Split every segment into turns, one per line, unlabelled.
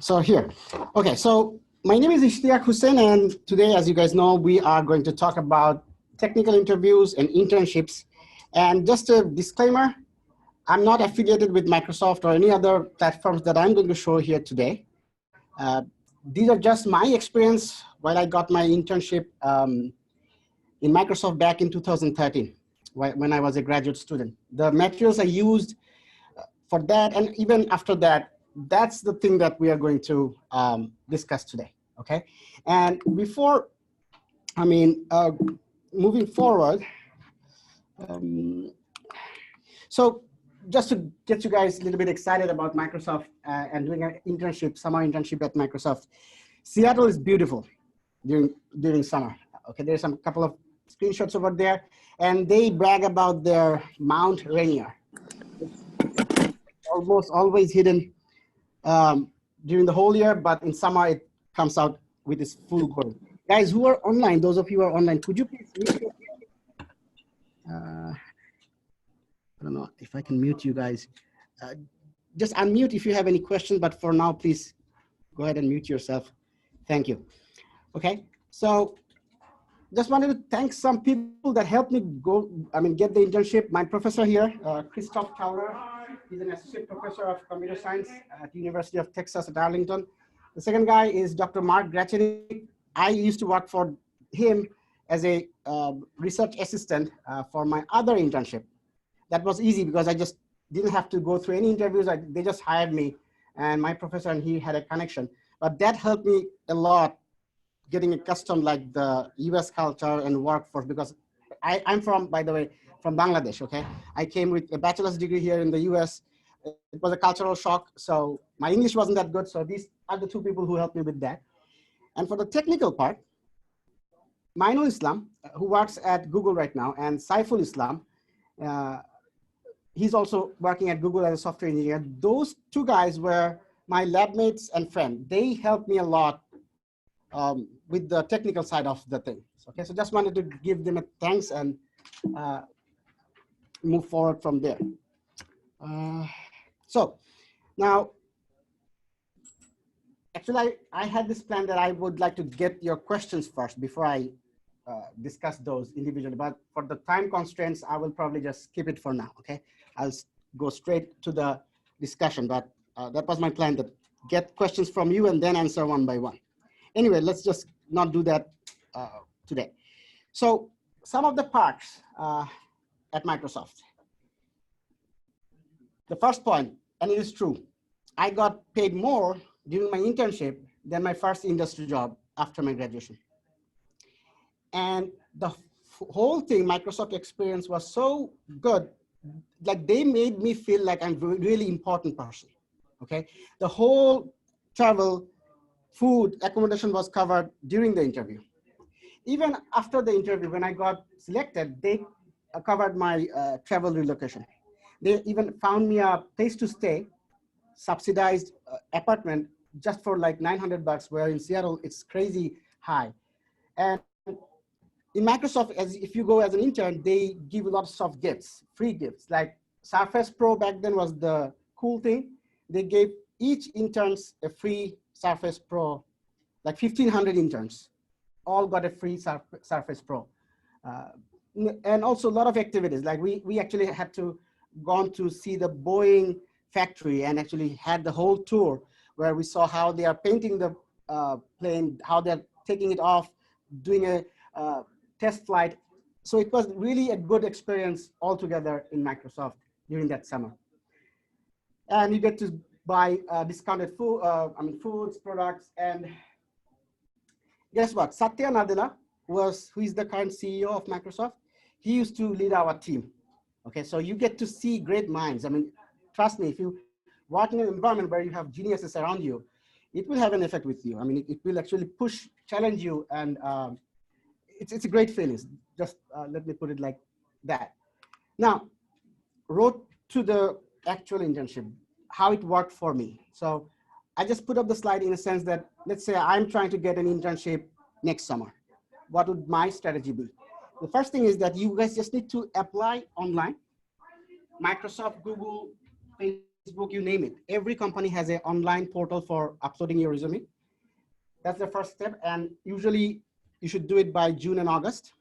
So here, okay, so my name is Ishtiaq Hussain, and today, as you guys know, we are going to talk about technical interviews and internships. And just a disclaimer, I'm not affiliated with Microsoft or any other platforms that I'm going to show here today. These are just my experience while I got my internship in Microsoft back in 2013, when I was a graduate student. The materials I used for that, and even after that, that's the thing that we are going to discuss today, okay? And before, moving forward, so just to get you guys a little bit excited about Microsoft and doing an internship, summer internship at Microsoft. Seattle is beautiful during summer. Okay, there's a couple of screenshots over there, and they brag about their Mount Rainier. It's almost always hidden during the whole year, but in summer it comes out with its full glory. Guys who are online, those of you who are online, could you please mute your I don't know if I can mute you guys. Just unmute if you have any questions, but for now, please go ahead and mute yourself. Thank you. Okay, so just wanted to thank some people that helped me get the internship. My professor here, Christoph Tauler, he's an associate professor of computer science at the University of Texas at Arlington. The second guy is Dr. Mark Grachenik. I used to work for him as a research assistant for my other internship. That was easy because I just didn't have to go through any interviews. They just hired me, and my professor and he had a connection. But that helped me a lot getting accustomed like the US culture and workforce, because I'm from, by the way, from Bangladesh, okay? I came with a bachelor's degree here in the US. It was a cultural shock, so my English wasn't that good. So these are the two people who helped me with that. And for the technical part, Mainul Islam, who works at Google right now, and Saiful Islam, he's also working at Google as a software engineer. Those two guys were my lab mates and friends. They helped me a lot with the technical side of the thing. Okay, so just wanted to give them a thanks and move forward from there. So now, actually, I had this plan that I would like to get your questions first before I discuss those individually, but for the time constraints, I will probably just skip it for now, okay? I'll go straight to the discussion, but that was my plan, to get questions from you and then answer one by one. Anyway, let's just not do that today. So some of the parts at Microsoft. The first point, and it is true, I got paid more during my internship than my first industry job after my graduation. And the whole thing, Microsoft experience was so good, like they made me feel like I'm a really important person, okay? The whole travel, food, accommodation was covered during the interview. Even after the interview, when I got selected, they covered my travel relocation. They even found me a place to stay, subsidized apartment just for like $900, where in Seattle, it's crazy high. And in Microsoft, if you go as an intern, they give a lot of soft gifts, free gifts. Like Surface Pro back then was the cool thing. They gave each interns a free Surface Pro, like 1,500 interns, all got a free Surface Pro. And also a lot of activities. Like we actually had to gone to see the Boeing factory and actually had the whole tour where we saw how they are painting the plane, how they're taking it off, doing a test flight. So it was really a good experience altogether in Microsoft during that summer. And you get to buy discounted food, foods, products, and guess what? Satya Nadella who is the current CEO of Microsoft. He used to lead our team. Okay, so you get to see great minds. I mean, trust me, if you work in an environment where you have geniuses around you, it will have an effect with you. I mean, it will actually push, challenge you, and it's a great feeling. Just let me put it like that. Now, road to the actual internship, how it worked for me. So I just put up the slide in a sense that, let's say I'm trying to get an internship next summer. What would my strategy be? The first thing is that you guys just need to apply online. Microsoft, Google, Facebook, you name it. Every company has an online portal for uploading your resume. That's the first step. And usually you should do it by June and August.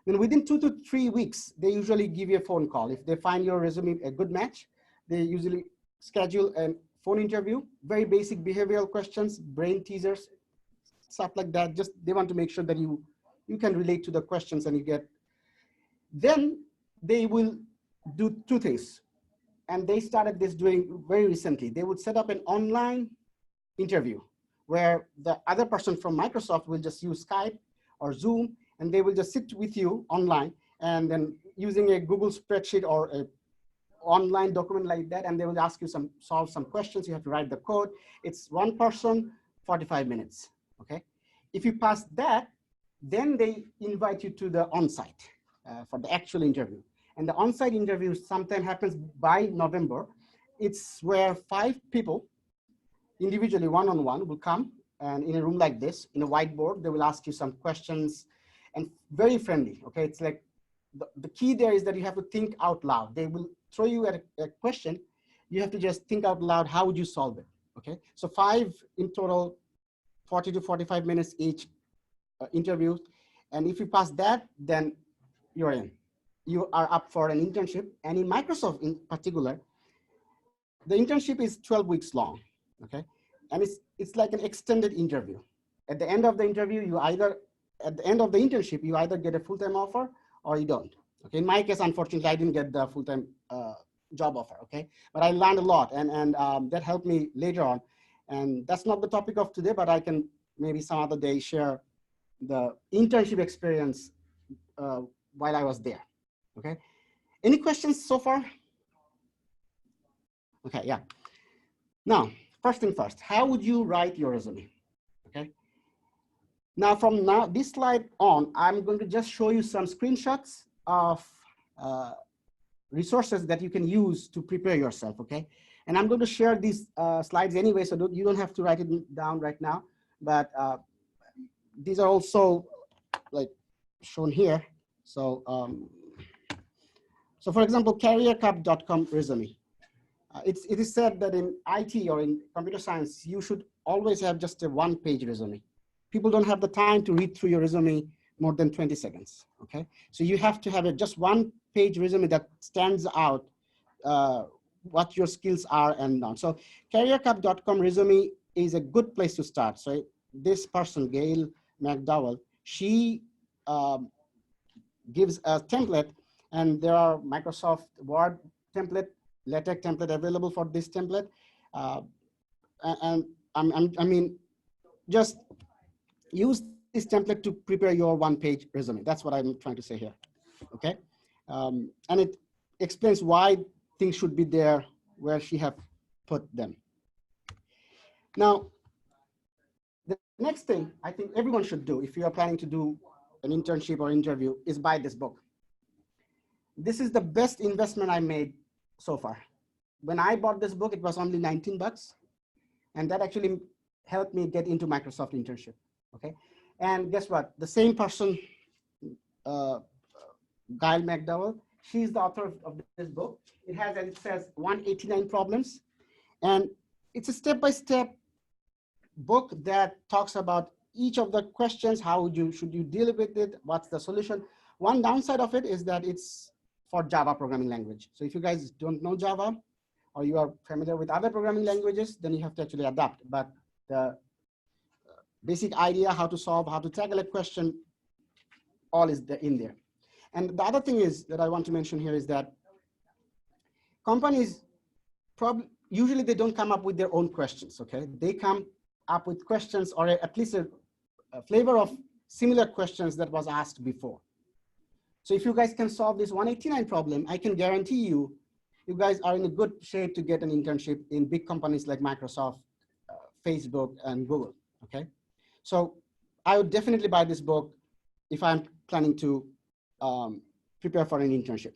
Then within 2 to 3 weeks, they usually give you a phone call. If they find your resume a good match, they usually schedule a phone interview, very basic behavioral questions, brain teasers, stuff like that. Just they want to make sure that you can relate to the questions and you get. Then they will do 2 things. And they started this doing very recently. They would set up an online interview where the other person from Microsoft will just use Skype or Zoom, and they will just sit with you online and then using a Google spreadsheet or an online document like that, and they will ask you solve some questions. You have to write the code. It's 1 person, 45 minutes, okay? If you pass that, then they invite you to the on-site for the actual interview. And the on-site interview sometimes happens by November. It's where 5 people individually, one-on-one, will come and in a room like this, in a whiteboard, they will ask you some questions and very friendly, okay? It's like the key there is that you have to think out loud. They will throw you at a question. You have to just think out loud, how would you solve it, okay? So 5 in total, 40 to 45 minutes each interview. And if you pass that, then you're in. You are up for an internship. And in Microsoft in particular, the internship is 12 weeks long, okay? And it's like an extended interview. At the end of the interview, at the end of the internship, you either get a full-time offer or you don't. Okay, in my case, unfortunately, I didn't get the full-time job offer, okay? But I learned a lot and that helped me later on. And that's not the topic of today, but I can maybe some other day share the internship experience while I was there, okay? Any questions so far? Okay, yeah. Now, first thing first, how would you write your resume, okay? Now, from this slide on, I'm going to just show you some screenshots of resources that you can use to prepare yourself, okay? And I'm going to share these slides anyway, so you don't have to write it down right now, but these are also like shown here. So, so for example, careercup.com resume. It is said that in IT or in computer science, you should always have just a 1-page resume. People don't have the time to read through your resume more than 20 seconds, okay? So you have to have just 1-page resume that stands out what your skills are and on. So careercup.com resume is a good place to start. So this person, Gail McDowell, she gives a template, and there are Microsoft Word template, LaTeX template available for this template. And I mean, just use this template to prepare your 1-page resume. That's what I'm trying to say here, okay? And it explains why things should be there where she have put them. Now, the next thing I think everyone should do if you are planning to do an internship or interview is buy this book. This is the best investment I made so far. When I bought this book, it was only 19 bucks. And that actually helped me get into Microsoft internship, okay? And guess what? The same person, Gail McDowell, she's the author of this book. It has, as it says, 189 problems. And it's a step-by-step book that talks about each of the questions, should you deal with it, what's the solution. One downside of it is that it's for Java programming language. So if you guys don't know Java, or you are familiar with other programming languages, then you have to actually adapt. But the basic idea, how to tackle a question, all is in there. And the other thing is that I want to mention here is that companies usually they don't come up with their own questions, okay? They come up with questions or at least a flavor of similar questions that was asked before. So if you guys can solve this 189 problem, I can guarantee you guys are in a good shape to get an internship in big companies like Microsoft, Facebook, and Google, okay? So I would definitely buy this book if I'm planning to prepare for an internship.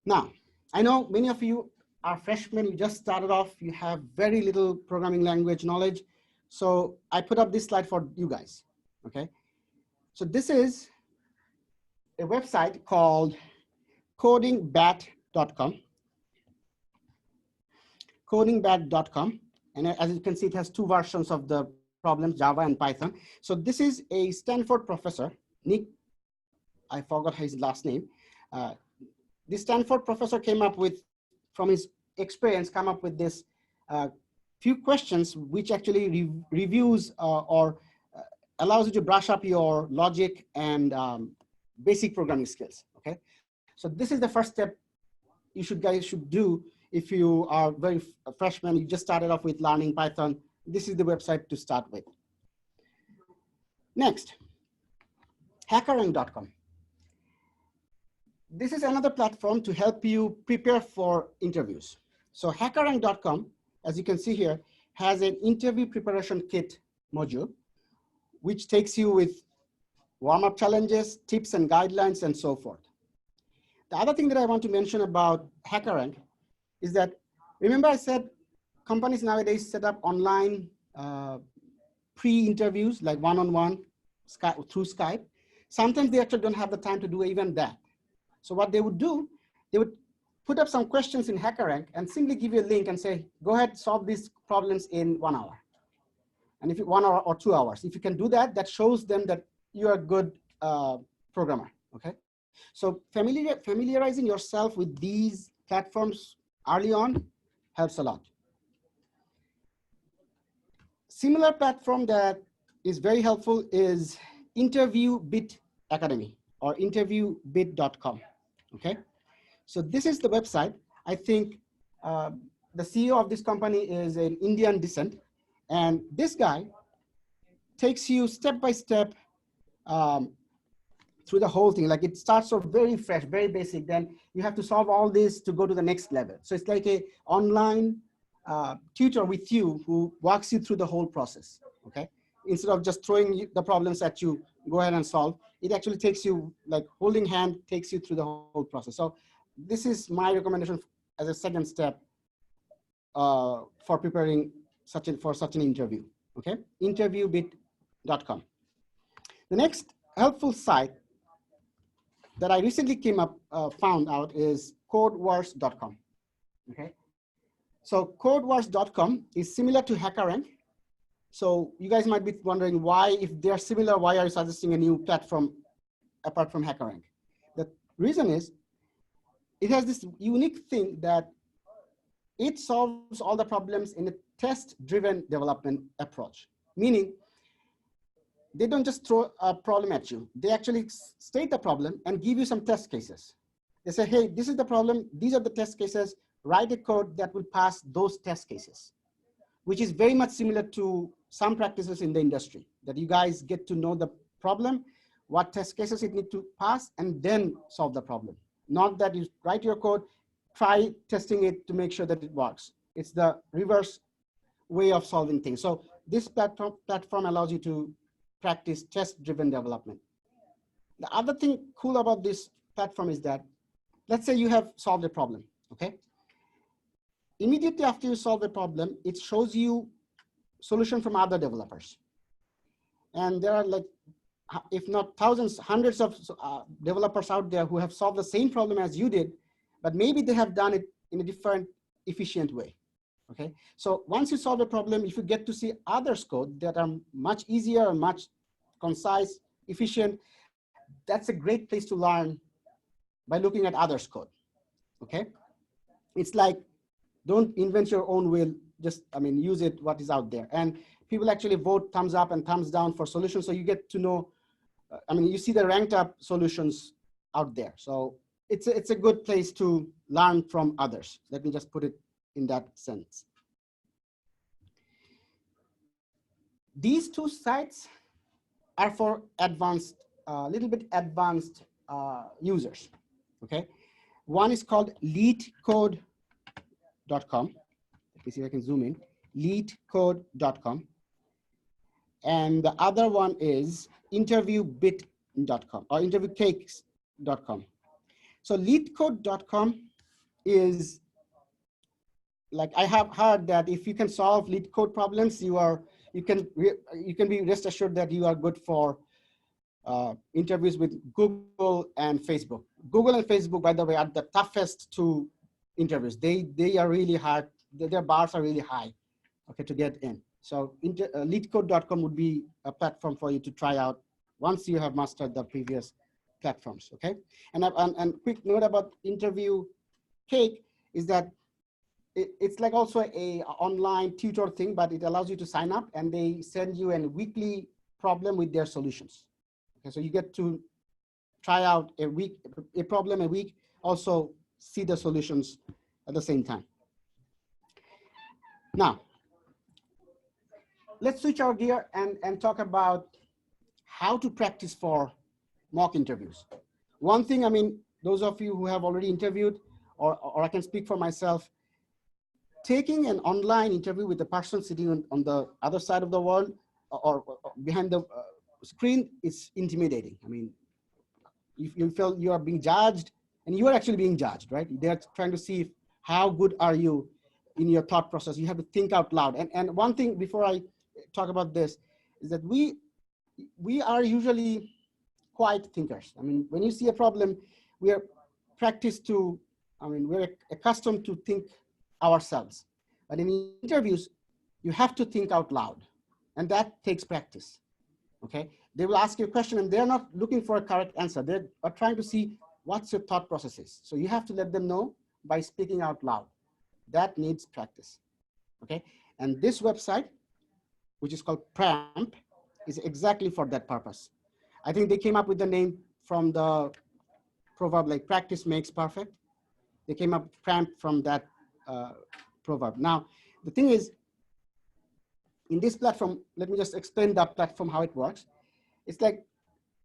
Now, I know many of you are freshmen, you just started off, you have very little programming language knowledge. So I put up this slide for you guys, okay? So this is a website called codewascalm. codingbag.com. And as you can see, it has two versions of the problems, Java and Python. So this is a Stanford professor, Nick, I forgot his last name. This Stanford professor came up with, from his experience, come up with this few questions, which actually reviews or allows you to brush up your logic and basic programming skills, okay? So this is the first step guys should do if you are very freshman, you just started off with learning Python. This is the website to start with. Next, hackerrank.com. This is another platform to help you prepare for interviews. So hackerrank.com, as you can see here, has an interview preparation kit module, which takes you with warm-up challenges, tips and guidelines, and so forth. The other thing that I want to mention about HackerRank is that, remember I said companies nowadays set up online pre-interviews, like one-on-one through Skype. Sometimes they actually don't have the time to do even that. So what they would do, they would put up some questions in HackerRank and simply give you a link and say, go ahead, solve these problems in 1 hour. And if you 1 hour or 2 hours, if you can do that, that shows them that you're a good programmer, okay? So familiarizing yourself with these platforms early on helps a lot. Similar platform that is very helpful is InterviewBit Academy or InterviewBit.com, okay? So this is the website. I think the CEO of this company is an Indian descent, and this guy takes you step by step through the whole thing. Like it starts off very fresh, very basic, then you have to solve all this to go to the next level. So it's like a online tutor with you who walks you through the whole process, okay? Instead of just throwing the problems at you, go ahead and solve, it actually takes you, like holding hand, takes you through the whole process. So this is my recommendation as a second step for preparing for such an interview, okay? InterviewBit.com. The next helpful site that I recently found out is Codewascalm, okay? So Codewascalm is similar to HackerRank. So you guys might be wondering why, if they're similar, why are you suggesting a new platform apart from HackerRank? The reason is, it has this unique thing that it solves all the problems in a test-driven development approach, meaning they don't just throw a problem at you. They actually state the problem and give you some test cases. They say, hey, this is the problem. These are the test cases. Write a code that will pass those test cases, which is very much similar to some practices in the industry, that you guys get to know the problem, what test cases it need to pass, and then solve the problem. Not that you write your code, try testing it to make sure that it works. It's the reverse way of solving things. So this platform allows you to practice test-driven development. The other thing cool about this platform is that, let's say you have solved a problem, okay? Immediately after you solve a problem, it shows you solution from other developers. And there are, like, if not thousands, hundreds of developers out there who have solved the same problem as you did, but maybe they have done it in a different, efficient way, okay? So once you solve a problem, if you get to see others' code that are much easier and much concise, efficient, that's a great place to learn by looking at others' code, okay? It's like, don't invent your own wheel, just, use it, what is out there. And people actually vote thumbs up and thumbs down for solutions, so you get to know, you see the ranked up solutions out there. So it's a good place to learn from others. Let me just put it in that sense. These two sites are for advanced, little bit advanced users, okay? One is called Leadcodecalm. Let me see if I can zoom in. Leadcodecalm. And the other one is InterviewBit.com or InterviewCakes.com. So Leadcodecalm is, like, I have heard that if you can solve lead code problems, you can be rest assured that you are good for interviews with Google and Facebook. Google and Facebook, by the way, are the toughest two interviews. They are really hard their bars are really high, okay, to get in. So Leadcodecalm would be a platform for you to try out once you have mastered the previous platforms, okay? And quick note about Interview Cake is that it's like also a online tutor thing, but it allows you to sign up and they send you a weekly problem with their solutions. Okay, so you get to try out a problem a week, also see the solutions at the same time. Now, let's switch our gear and talk about how to practice for mock interviews. One thing, I mean, those of you who have already interviewed, or I can speak for myself, taking an online interview with a person sitting on the other side of the world or behind the screen is intimidating. I mean, if you feel you are being judged, and you are actually being judged, right? They're trying to see how good are you in your thought process. You have to think out loud. And one thing before I talk about this is that we are usually quiet thinkers. I mean, when you see a problem, we are practiced to, I mean, we're accustomed to think ourselves. But in interviews, you have to think out loud, and that takes practice, okay? They will ask you a question and they're not looking for a correct answer. They are trying to see what's your thought process is. So you have to let them know by speaking out loud. That needs practice, okay? And this website, which is called PRAMP, is exactly for that purpose. I think they came up with the name from the proverb like practice makes perfect. They came up with PRAMP from that proverb. Now, the thing is, in this platform, let me just explain that platform, how it works. It's like,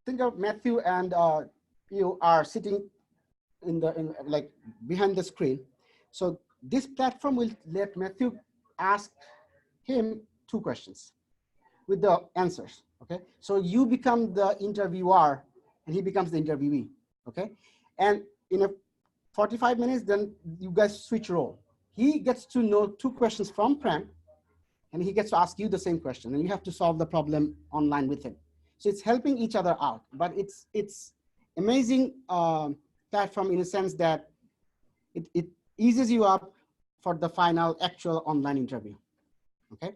think of Matthew and you are sitting like behind the screen. So this platform will let Matthew ask him 2 questions with the answers, okay? So you become the interviewer and he becomes the interviewee, okay? And in a 45 minutes, then you guys switch role. He gets to know 2 questions from Pram, and he gets to ask you the same question, and you have to solve the problem online with him. So it's helping each other out, but it's amazing platform in a sense that it eases you up for the final actual online interview, okay?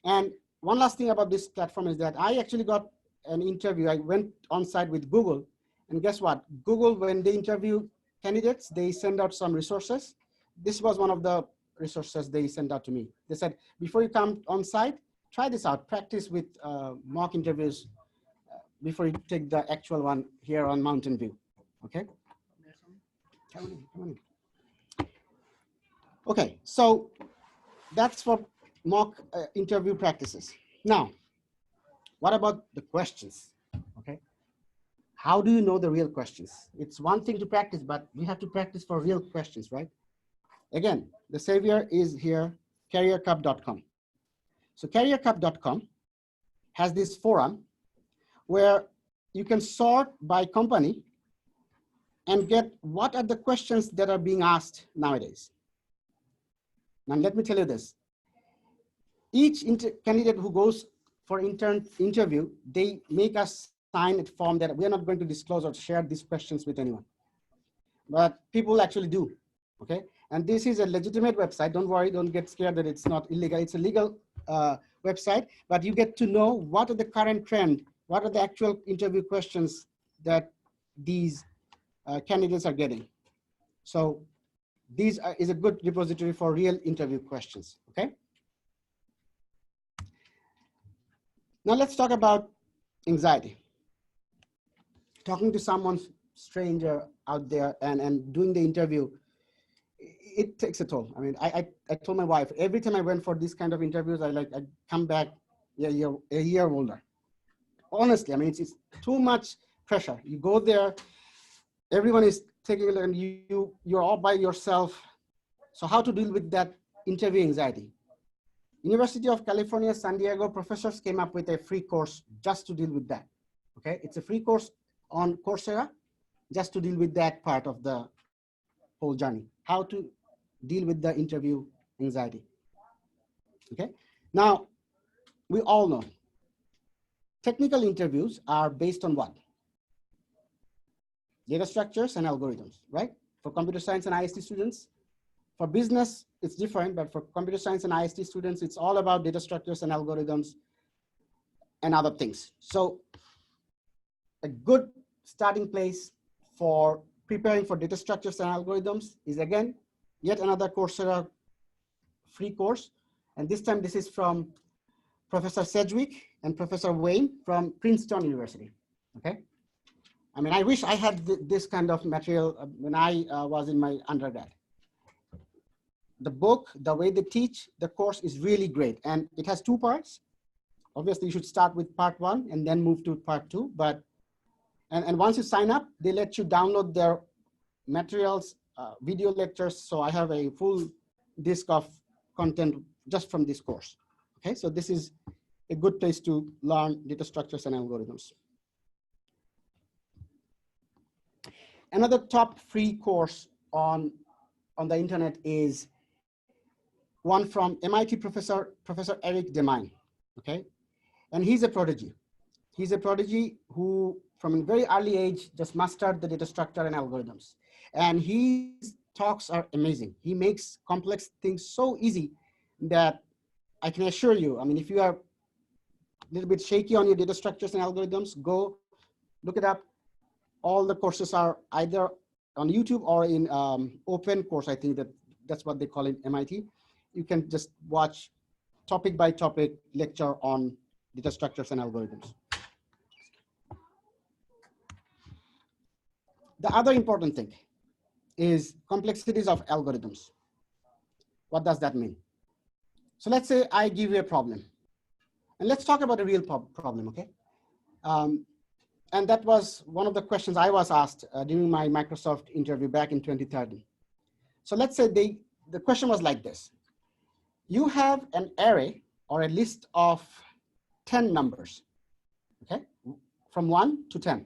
And one last thing about this platform is that I actually got an interview. I went on site with Google, and guess what? Google, when they interview candidates, they send out some resources. This was one of the resources they sent out to me. They said, before you come on site, try this out, practice with mock interviews before you take the actual one here on Mountain View, okay? Come on in. Okay, so that's for mock interview practices. Now, what about the questions, okay? How do you know the real questions? It's one thing to practice, but we have to practice for real questions, right? Again, the savior is here, careercup.com. So careercup.com has this forum where you can sort by company and get what are the questions that are being asked nowadays. Now, let me tell you this. Each candidate who goes for interview, they make us sign a form that we're not going to disclose or share these questions with anyone. But people actually do, okay? And this is a legitimate website. Don't worry, don't get scared that it's not illegal. It's a legal website, but you get to know what are the current trend, what are the actual interview questions that these candidates are getting. So these is a good repository for real interview questions, okay? Now let's talk about anxiety. Talking to someone stranger out there and doing the interview, it takes a toll. I mean, I told my wife, every time I went for these kind of interviews, I come back a year older. Honestly, I mean, it's too much pressure. You go there, everyone is taking it, and you're all by yourself. So how to deal with that interview anxiety? University of California, San Diego professors came up with a free course just to deal with that, okay? It's a free course on Coursera just to deal with that part of the whole journey, how to deal with the interview anxiety, okay? Now, we all know technical interviews are based on what? Data structures and algorithms, right? For computer science and IST students. For business, it's different, but for computer science and IST students, it's all about data structures and algorithms and other things. So a good starting place for preparing for data structures and algorithms is, again, yet another Coursera free course. And this time, this is from Professor Sedgwick and Professor Wayne from Princeton University, okay? I mean, I wish I had this kind of material when I was in my undergrad. The book, the way they teach the course is really great. And it has 2 parts. Obviously, you should start with part 1 and then move to part 2. But, and once you sign up, they let you download their materials, video lectures. So I have a full disk of content just from this course. Okay, so this is a good place to learn data structures and algorithms. Another top free course on the internet is one from MIT Professor Eric Demine, okay? And he's a prodigy. He's a prodigy who, from a very early age, just mastered the data structure and algorithms. And his talks are amazing. He makes complex things so easy that I can assure you, I mean, if you are a little bit shaky on your data structures and algorithms, go look it up. All the courses are either on YouTube or in open course. I think that's what they call it, MIT. You can just watch topic by topic lecture on data structures and algorithms. The other important thing is complexities of algorithms. What does that mean? So let's say I give you a problem. And let's talk about a real problem, okay? And that was one of the questions I was asked during my Microsoft interview back in 2013. So let's say the question was like this. You have an array or a list of 10 numbers, okay? From 1 to 10.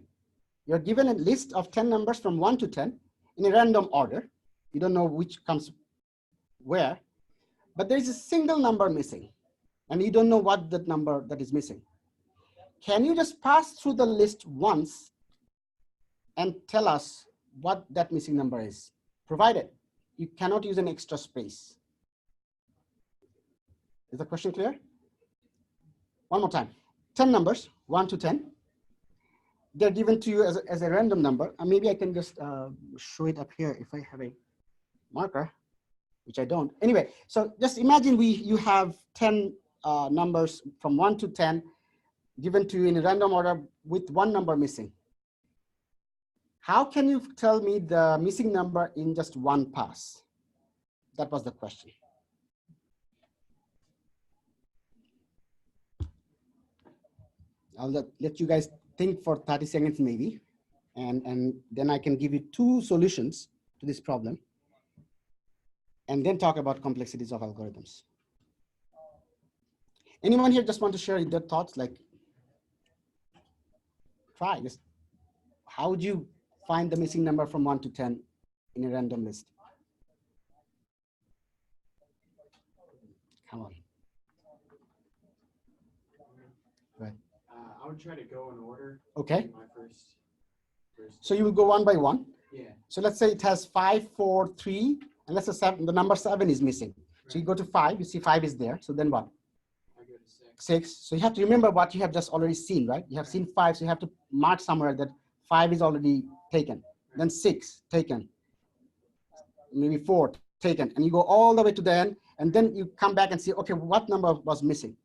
You're given a list of 10 numbers from 1 to 10 in a random order. You don't know which comes where, but there is a single number missing and you don't know what that number that is missing. Can you just pass through the list once and tell us what that missing number is, provided you cannot use an extra space? Is the question clear? One more time. 10 numbers, 1 to 10. They're given to you as a random number. And maybe I can just show it up here if I have a marker, which I don't. Anyway, so just imagine you have 10 numbers from 1 to 10 given to you in a random order with one number missing. How can you tell me the missing number in just one pass? That was the question. I'll let you guys think for 30 seconds maybe, and then I can give you 2 solutions to this problem, and then talk about complexities of algorithms. Anyone here just want to share their thoughts? Like, try this. How would you find the missing number from 1 to 10 in a random list? Come on. Right.
I would try to go in order.
Okay.
My first.
So you will go one by one.
Yeah.
So let's say it has 5, 4, 3, and let's say 7, the number 7 is missing. Right. So you go to 5, you see 5 is there. So then what?
I go to 6.
6. So you have to remember what you have just already seen, right? You have seen 5, so you have to mark somewhere that 5 is already taken. Right. Then 6 taken. Maybe 4 taken. And you go all the way to the end, and then you come back and see, okay, what number was missing?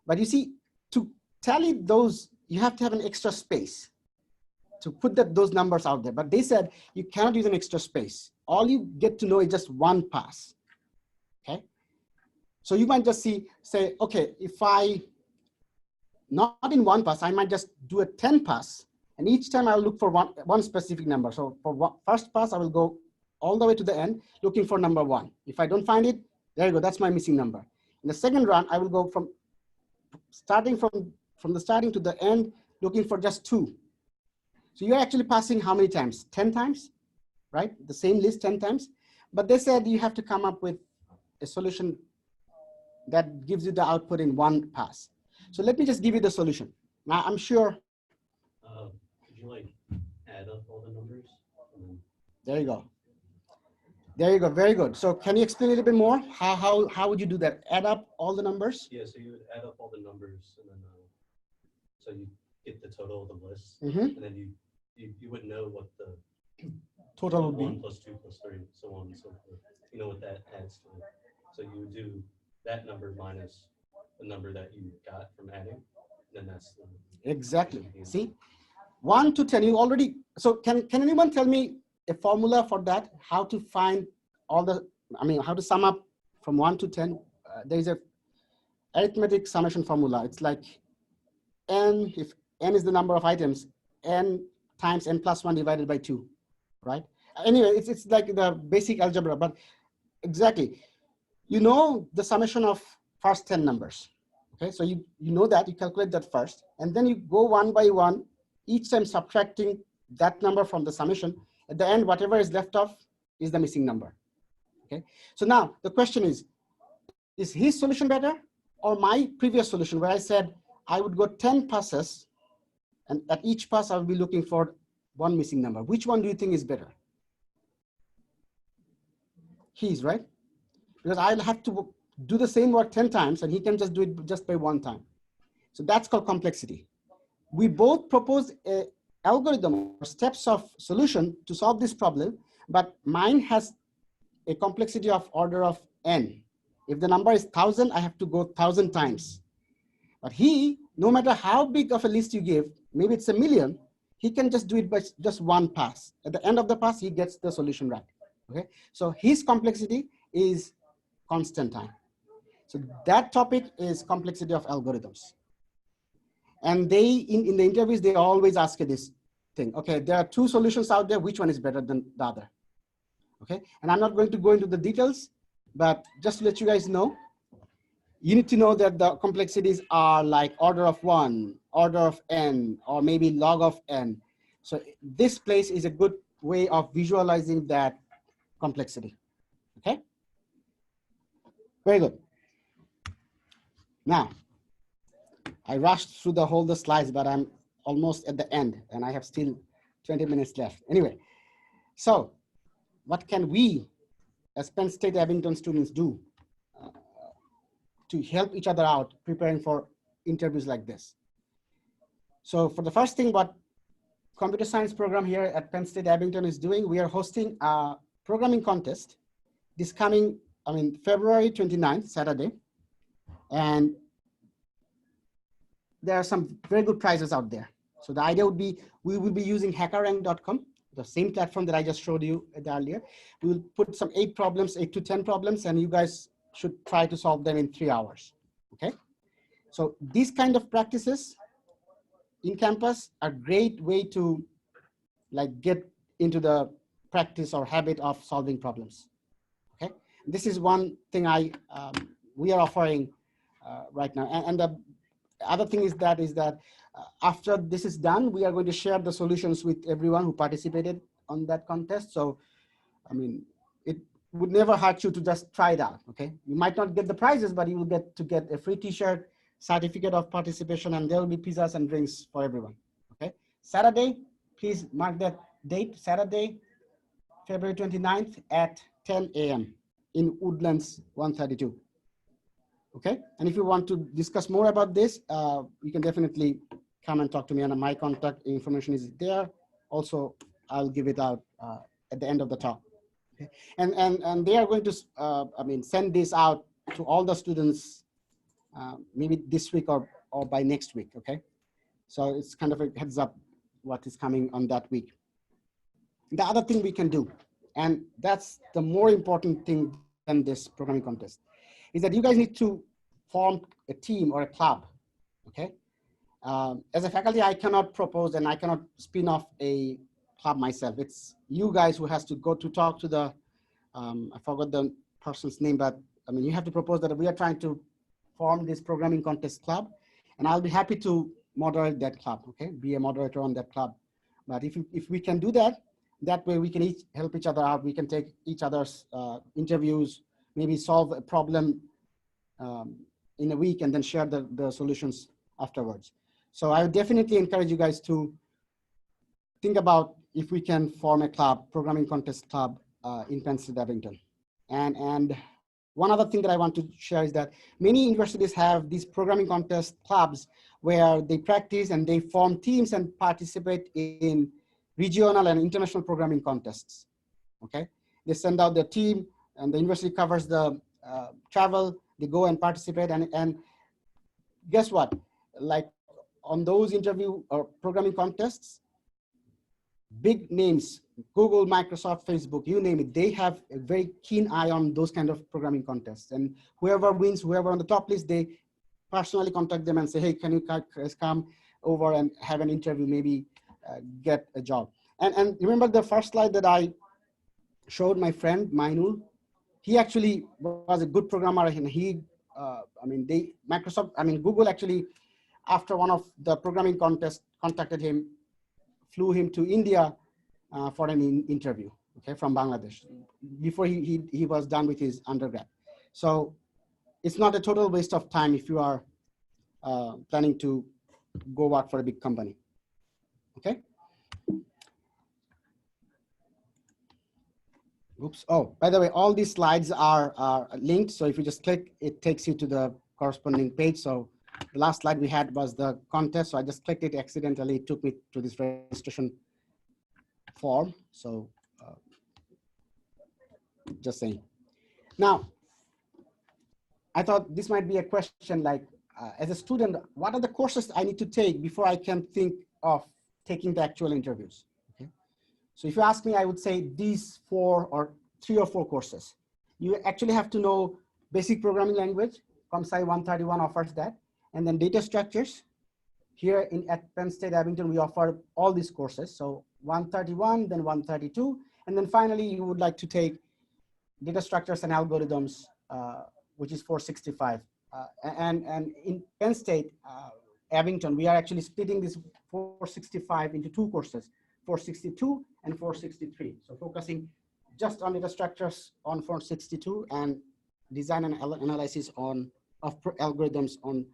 But you see, to tally those, you have to have an extra space to put those numbers out there. But they said you cannot use an extra space. All you get to know is just one pass, okay? So you might just say, okay, if I, not in one pass, I might just do a 10 pass, and each time I'll look for one specific number. So for first pass, I will go all the way to the end, looking for number 1. If I don't find it, there you go, that's my missing number. In the second run, I will go from the starting to the end, looking for just 2. So you're actually passing how many times? 10 times, right? The same list 10 times. But they said you have to come up with a solution that gives you the output in one pass. So let me just give you the solution. Now I'm sure. Could you like add up all the numbers? There you go. There you go. Very good. So can you explain a little bit more? How would you do that? Add up all the numbers?
Yeah, so you would add up all the numbers, and then so you get the total of the list,
Mm-hmm.
and then you would know what the
Total would
1
be.
plus 2 plus 3, so on and so forth. You know what that adds to it. So you would do that number minus the number that you got from adding, then that's the
Exactly. See, 1 to 10. You already. So can anyone tell me a formula for that? How to find all the? I mean, how to sum up from 1 to 10? There is a arithmetic summation formula. It's like n, if n is the number of items, n times n plus 1 divided by 2, right? Anyway, it's like the basic algebra, but exactly, you know the summation of first 10 numbers. Okay, so you know that, you calculate that first, and then you go one by one, each time subtracting that number from the summation. At the end, whatever is left off is the missing number. Okay, so now the question is his solution better or my previous solution where I said I would go 10 passes and at each pass I will be looking for one missing number? Which one do you think is better? His, right? Because I'll have to do the same work 10 times and he can just do it just by one time. So that's called complexity. We both propose a algorithm or steps of solution to solve this problem, but mine has a complexity of order of n. If the number is 1,000, I have to go 1,000 times. But he, no matter how big of a list you give, maybe it's 1,000,000, he can just do it by just one pass. At the end of the pass, he gets the solution right. Okay, so his complexity is constant time. So that topic is complexity of algorithms. And they, in the interviews, they always ask you this thing. Okay, there are two solutions out there. Which one is better than the other? Okay, and I'm not going to go into the details, but just to let you guys know, you need to know that the complexities are like order of 1, order of n, or maybe log of n. So this place is a good way of visualizing that complexity. Okay, very good. Now, I rushed through the slides, but I'm almost at the end and I have still 20 minutes left. Anyway, so what can we as Penn State Abington students do to help each other out preparing for interviews like this? So for the first thing, what computer science program here at Penn State Abington is doing, we are hosting a programming contest this coming, February 29th, Saturday. And there are some very good prizes out there. So the idea would be, we will be using hackerrank.com, the same platform that I just showed you earlier. We will put some 8 to 10 problems, and you guys should try to solve them in 3 hours, okay? So these kind of practices in campus are a great way to get into the practice or habit of solving problems, okay? This is one thing we are offering right now. And the other thing is that after this is done, we are going to share the solutions with everyone who participated on that contest. So, it would never hurt you to just try it out, okay? You might not get the prizes, but you will get a free t-shirt, certificate of participation, and there will be pizzas and drinks for everyone, okay? Saturday, please mark that date, Saturday, February 29th at 10 a.m. in Woodlands 132. Okay, and if you want to discuss more about this, you can definitely come and talk to me, and my contact information is there. Also, I'll give it out at the end of the talk. Okay, and they are going to, send this out to all the students, maybe this week or by next week. Okay, so it's kind of a heads up what is coming on that week. The other thing we can do, and that's the more important thing than this programming contest, is that you guys need to form a team or a club, okay? As a faculty, I cannot propose and I cannot spin off a club myself. It's you guys who has to go to talk to the, I forgot the person's name, but you have to propose that we are trying to form this programming contest club, and I'll be happy to moderate that club, okay? Be a moderator on that club. But if we can do that, that way we can each help each other out. We can take each other's interviews, maybe solve a problem in a week and then share the solutions afterwards. So I would definitely encourage you guys to think about if we can form a club, programming contest club, in Penn State Abington. And one other thing that I want to share is that many universities have these programming contest clubs where they practice and they form teams and participate in regional and international programming contests. Okay, they send out their team and the university covers the travel. They go and participate, and guess what? Like on those interview or programming contests, big names, Google, Microsoft, Facebook, you name it, they have a very keen eye on those kind of programming contests. And whoever wins, whoever on the top list, they personally contact them and say, hey, can you guys come over and have an interview, maybe get a job. And remember the first slide that I showed my friend, Mainul? He actually was a good programmer, and he, Google actually, after one of the programming contests, contacted him, flew him to India for an interview, okay, from Bangladesh, before he was done with his undergrad. So it's not a total waste of time if you are planning to go work for a big company, okay? Oops, oh, by the way, all these slides are linked. So if you just click, it takes you to the corresponding page. So the last slide we had was the contest. So I just clicked it accidentally. It took me to this registration form. So just saying. Now, I thought this might be a question like, as a student, what are the courses I need to take before I can think of taking the actual interviews? Okay. So if you ask me, I would say these 3 or 4 courses. You actually have to know basic programming language. ComSci 131 offers that. And then data structures. Here at Penn State Abington, we offer all these courses. So 131, then 132. And then finally, you would like to take data structures and algorithms, which is 465. And in Penn State Abington, we are actually splitting this 465 into 2 courses, 462 and 463. So focusing just on data structures on 462 and design and analysis of algorithms on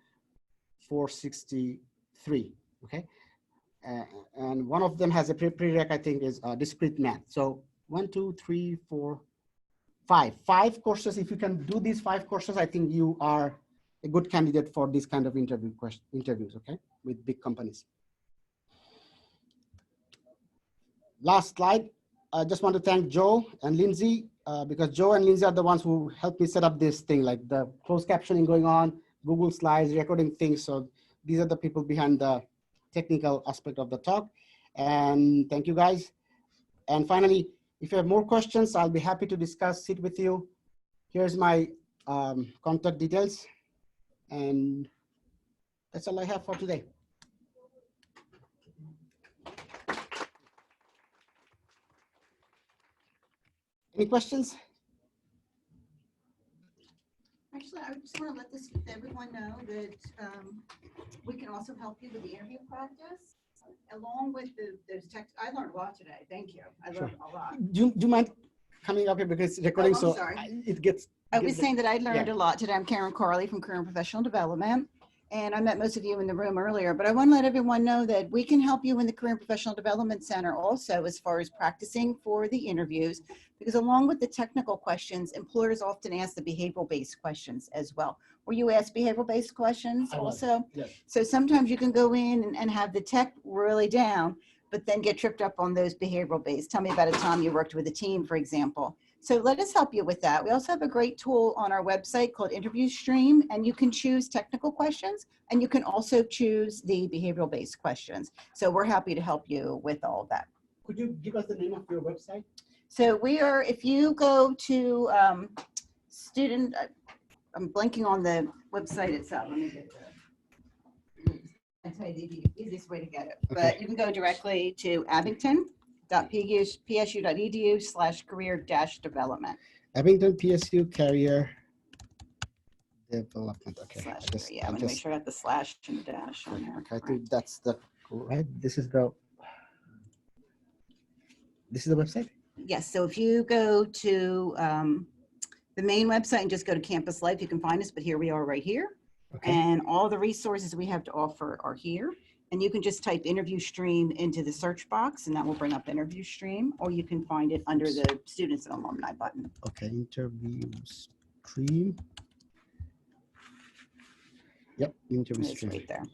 463, okay? And one of them has a prereq, I think, is discrete math. So 1, 2, 3, 4, 5. 5 courses. If you can do these 5 courses, I think you are a good candidate for this kind of interviews, okay, with big companies. Last slide. I just want to thank Joe and Lindsay, because Joe and Lindsay are the ones who helped me set up this thing, like the closed captioning going on, Google Slides, recording things. So these are the people behind the technical aspect of the talk. And thank you guys. And finally, if you have more questions, I'll be happy to discuss it with you. Here's my contact details. And that's all I have for today. Any questions?
Actually, I just want to let everyone know that we can also help you with the interview practice, along with those texts. I learned a lot today. Thank you. I learned a lot.
Do you mind coming up here, because recording,
I'm sorry.
It gets.
I was saying that I learned a lot today. I'm Karen Carley from Career and Professional Development. And I met most of you in the room earlier, but I want to let everyone know that we can help you in the Career and Professional Development Center also, as far as practicing for the interviews, because along with the technical questions, employers often ask the behavioral-based questions as well. Were you asked behavioral-based questions also?
Yes.
So sometimes you can go in and have the tech really down, but then get tripped up on those behavioral-based. Tell me about a time you worked with a team, for example. So let us help you with that. We also have a great tool on our website called InterviewStream, and you can choose technical questions, and you can also choose the behavioral-based questions. So we're happy to help you with all of that.
Could you give us the name of your website?
So we are, if you go to student, I'm blanking on the website itself. Let me get the, I'll tell you the easiest way to get it.
Okay.
But you can go directly to abington.psu.edu/career-development.
Abington PSU Career Development. Okay.
Yeah, I'm going to make sure I got the slash and dash on there.
Okay, I think that's the right. This is the website.
Yes. So if you go to the main website and just go to Campus Life, you can find us. But here we are right here.
Okay.
And all the resources we have to offer are here. And you can just type interview stream into the search box and that will bring up interview stream, or you can find it under the students and alumni button.
Okay, interview stream. Yep, interview
It's
stream.
right there.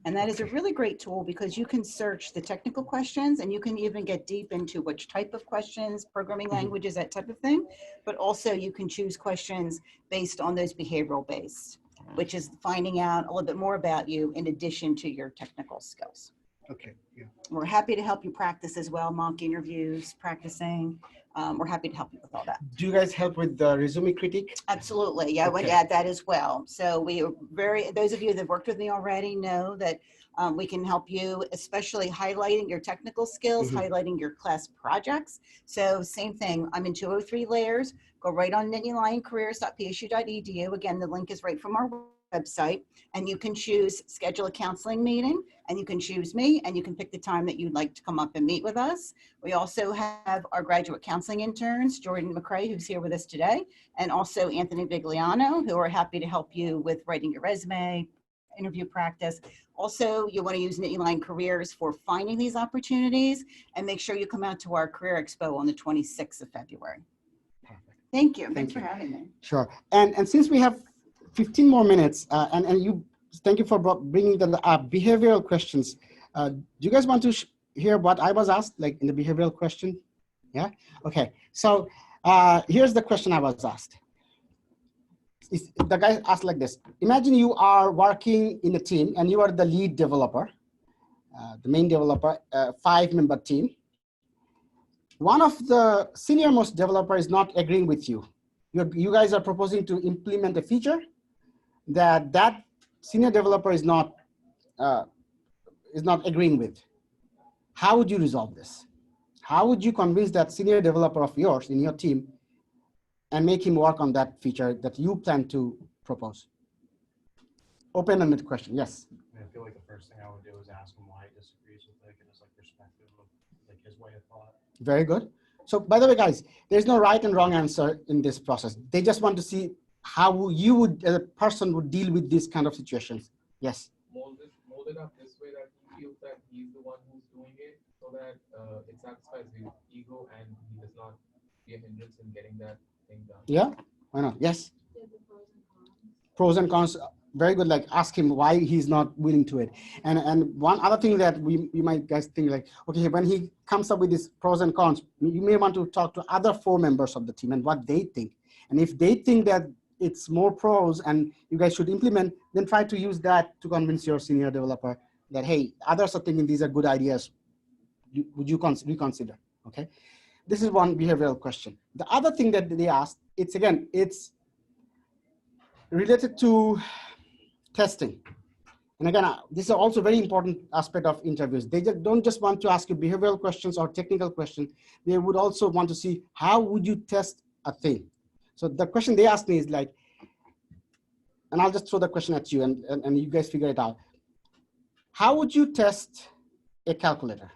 And that is a really great tool because you can search the technical questions and you can even get deep into which type of questions, programming languages, that type of thing. But also you can choose questions based on those behavioral based, which is finding out a little bit more about you in addition to your technical skills.
Okay, yeah.
We're happy to help you practice as well, mock interviews, practicing. We're happy to help you with all that.
Do you guys help with the resume critique?
Absolutely. Yeah, I would
Okay.
add that as well. So we are those of you that have worked with me already know that we can help you, especially highlighting your technical skills, highlighting your class projects. So same thing, I'm in 203 layers. Go right on nittylinecareers.psu.edu. Again, the link is right from our website, and you can choose schedule a counseling meeting, and you can choose me, and you can pick the time that you'd like to come up and meet with us. We also have our graduate counseling interns, Jordan McCrae, who's here with us today, and also Anthony Vigliano, who are happy to help you with writing your resume, interview practice. Also, you want to use Nittyline Careers for finding these opportunities, and make sure you come out to our Career Expo on the 26th of February.
Perfect.
Thank you. Thanks
Thank
for
you.
having me.
Sure. And since we have 15 more minutes, and you, thank you for bringing the behavioral questions. Do you guys want to hear what I was asked, like in the behavioral question? Yeah. Okay. So here's the question I was asked. The guy asked like this: imagine you are working in a team and you are the lead developer, the main developer, 5-member team. One of the senior most developer is not agreeing with you. You guys are proposing to implement a feature that senior developer is not agreeing with. How would you resolve this? How would you convince that senior developer of yours in your team and make him work on that feature that you plan to propose? Open-ended question. Yes.
I feel like the first thing I would do is ask him why he disagrees with it and his like perspective of like his way of thought.
Very good. So by the way, guys, there's no right and wrong answer in this process. They just want to see how you would, as a person, would deal with these kind of situations. Yes.
Mold it up this way that he feels that he's the one who's doing it, so that it satisfies his ego and he does not be a hindrance in getting that thing done.
Yeah. Why not? Yes. Pros and cons. Very good. Like ask him why he's not willing to it. And one other thing that you might guys think like, okay, when he comes up with these pros and cons, you may want to talk to other 4 members of the team and what they think. And if they think that it's more pros and you guys should implement, then try to use that to convince your senior developer that, hey, others are thinking these are good ideas. Would you reconsider? Okay. This is one behavioral question. The other thing that they asked, it's related to testing. And again, this is also a very important aspect of interviews. They don't just want to ask you behavioral questions or technical questions. They would also want to see how would you test a thing. So the question they asked me is like, and I'll just throw the question at you and you guys figure it out. How would you test a calculator?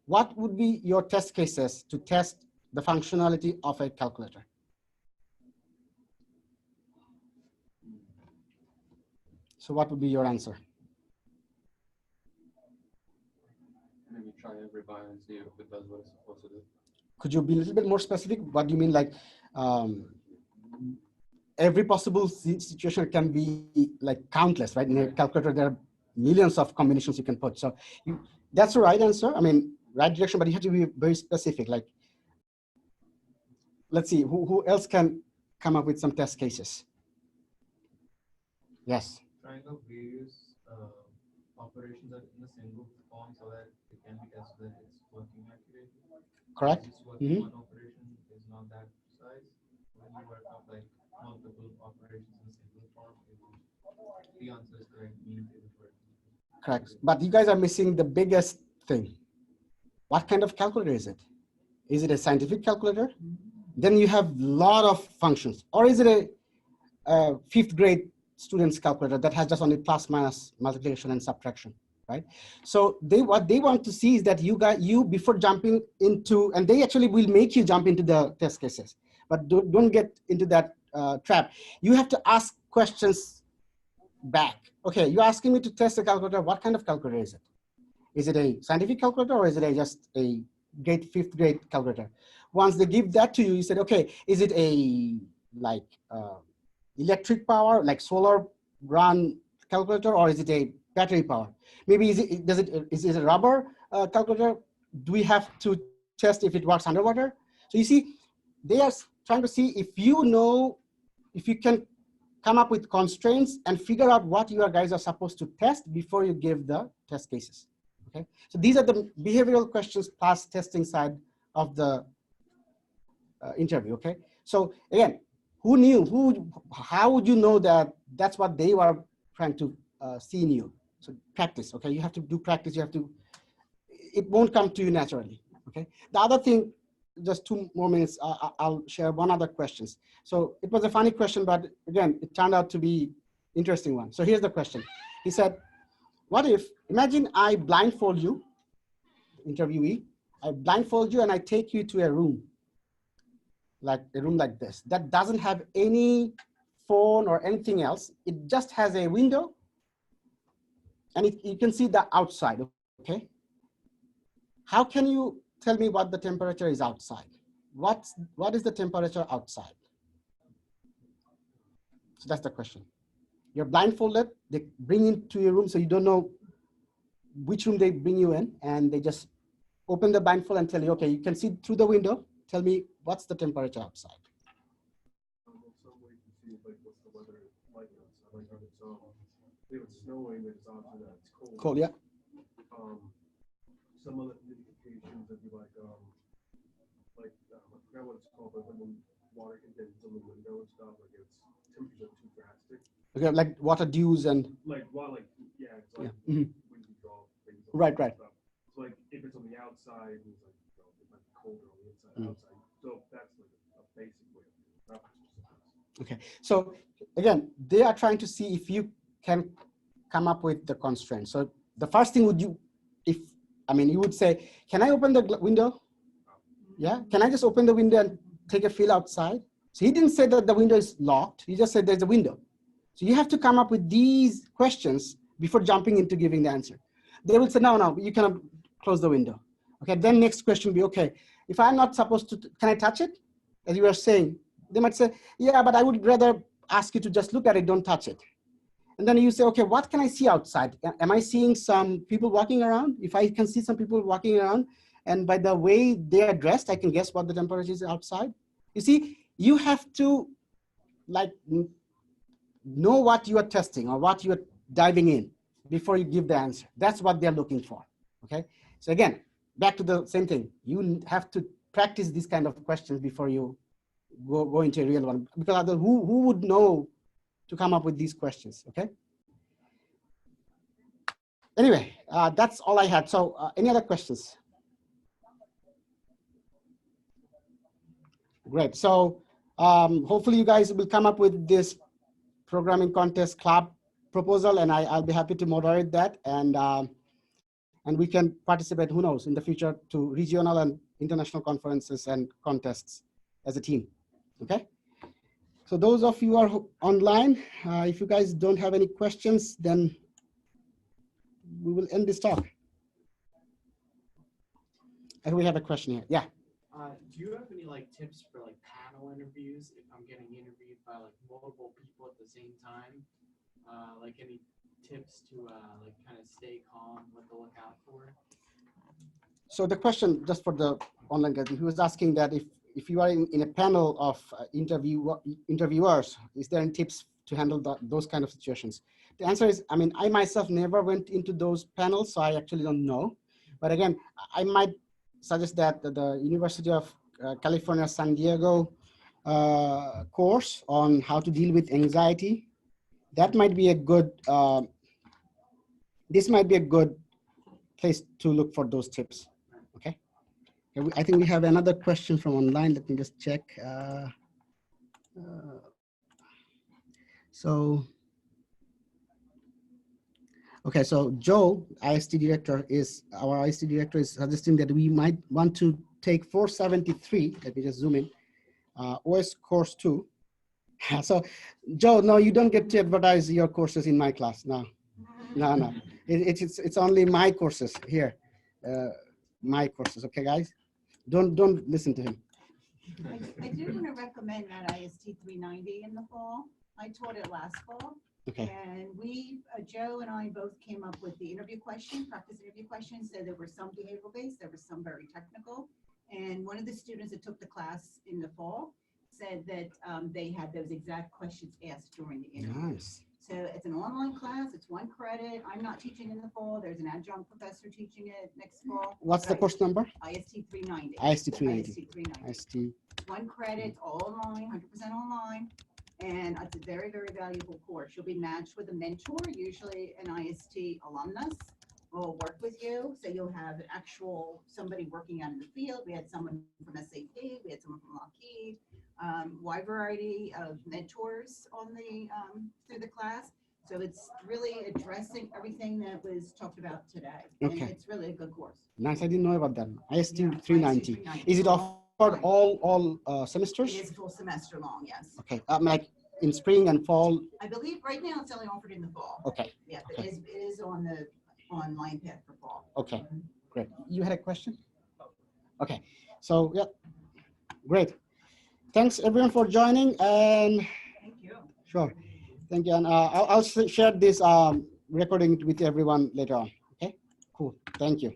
What would be your test cases to test the functionality of a calculator? So what would be your answer?
Maybe try every bar and see if it does what it's supposed to do.
Could you be a little bit more specific? What do you mean, like every possible situation can be like countless, right? In a calculator, there are millions of combinations you can put. So that's the right answer. I mean, right direction, but you have to be very specific. Like, let's see, who else can come up with some test cases? Yes.
Trying out various operations in a single form so that it can be tested that it's working accurately.
Correct.
Just working one operation is not that precise. When you work out like multiple operations in a single form, the answer is correct, means it is working.
Correct. But you guys are missing the biggest thing. What kind of calculator is it? Is it a scientific calculator? Then you have a lot of functions. Or is it a 5th grade student's calculator that has just only plus, minus, multiplication, and subtraction, right? So what they want to see is that you before jumping into, and they actually will make you jump into the test cases, but don't get into that trap. You have to ask questions back okay, you're asking me to test a calculator. What kind of calculator is it? Is it a scientific calculator or is it just a fifth grade calculator? Once they give that to you, you said, okay, is it a like electric power, like solar run calculator, or is it a battery power? Maybe is it a rubber calculator? Do we have to test if it works underwater? So you see, they are trying to see if you know, if you can come up with constraints and figure out what you guys are supposed to test before you give the test cases. Okay, so these are the behavioral questions plus testing side of the interview. Okay, so again, who knew? How would you know that that's what they were trying to see in you? So practice. Okay, you have to do practice. You have to. It won't come to you naturally. Okay. The other thing, just 2 more minutes. I'll share one other questions. So it was a funny question, but again, it turned out to be interesting one. So here's the question. He said, what if, imagine I blindfold you, interviewee, I blindfold you and I take you to a room like this, that doesn't have any phone or anything else. It just has a window and you can see the outside, okay? How can you tell me what the temperature is outside? What is the temperature outside? So that's the question. You're blindfolded, they bring you to your room, so you don't know which room they bring you in, and they just open the blindfold and tell you, okay, you can see through the window, tell me what's the temperature outside.
Some way to see like what's the weather like outside, like if it's snowing, it's obviously that it's cold.
Cold, yeah.
Some other indications would be like I forgot what it's called, but when water condenses on the window and stuff, like it's temperature too drastic.
Okay, like water dews and
Like yeah, it's like
yeah.
windy draw things.
Right.
Stuff. So like if it's on the outside, it's like it might be colder on the inside, outside. So that's like a basic way of doing it.
Okay, so again, they are trying to see if you can come up with the constraint. So the first thing you would say, can I open the window? Yeah, can I just open the window and take a feel outside? So he didn't say that the window is locked. He just said there's a window. So you have to come up with these questions before jumping into giving the answer. They will say, no, you cannot close the window. Okay, then next question will be, okay, if I'm not supposed to, can I touch it? As you were saying, they might say, yeah, but I would rather ask you to just look at it, don't touch it. And then you say, okay, what can I see outside? Am I seeing some people walking around? If I can see some people walking around, and by the way they are dressed, I can guess what the temperature is outside. You see, you have to know what you are testing or what you are diving in before you give the answer. That's what they're looking for, okay? So again, back to the same thing. You have to practice these kind of questions before you go into a real one, because other, who would know to come up with these questions, okay? Anyway, that's all I had. So any other questions? Great. So hopefully you guys will come up with this programming contest club proposal, and I'll be happy to moderate that, and we can participate, who knows, in the future to regional and international conferences and contests as a team, okay? So those of you who are online, if you guys don't have any questions, then we will end this talk. And we have a question here, yeah.
Do you have any tips for panel interviews if I'm getting interviewed by multiple people at the same time? Any tips to kind of stay calm, what to look out for?
So the question, just for the online guy, he was asking that if you are in a panel of interviewers, is there any tips to handle those kind of situations? The answer is, I myself never went into those panels, so I actually don't know. But again, I might suggest that the University of California, San Diego course on how to deal with anxiety, that might be a good, this might be a good place to look for those tips, okay? I think we have another question from online. Let me just check. Okay, so Joe, our IST director is suggesting that we might want to take 473, let me just zoom in, OS course 2, So, Joe, no, you don't get to advertise your courses in my class. No, no. It's only my courses here. My courses, okay, guys? Don't listen to him.
I do want to recommend that IST 390 in the fall. I taught it last fall.
Okay.
And we, Joe and I both came up with the interview question, practice interview questions. So there were some behavioral based, there were some very technical. And one of the students that took the class in the fall said that they had those exact questions asked during the interview.
Nice.
So it's an online class, it's 1 credit. I'm not teaching in the fall. There's an adjunct professor teaching it next fall.
What's the course number?
IST 390.
IST 390.
IST 390.
IST.
1 credit, all online, 100% online. And it's a very, very valuable course. You'll be matched with a mentor, usually an IST alumnus will work with you. So you'll have an actual somebody working out in the field. We had someone from SAP, we had someone from Lockheed, wide variety of mentors on the through the class. So it's really addressing everything that was talked about today.
Okay.
And it's really a good course.
Nice. I didn't know about that. IST
Yeah,
390.
IST 390.
Is it offered all semesters?
It is a full semester long, yes.
Okay. Like in spring and fall.
I believe right now it's only offered in the fall.
Okay.
Yeah, but
Okay.
it is on the online path for fall.
Okay. Great. You had a question? Okay. So yeah. Great. Thanks everyone for joining. And
Thank you.
sure. Thank you. And I'll share this recording with everyone later on. Okay. Cool. Thank you.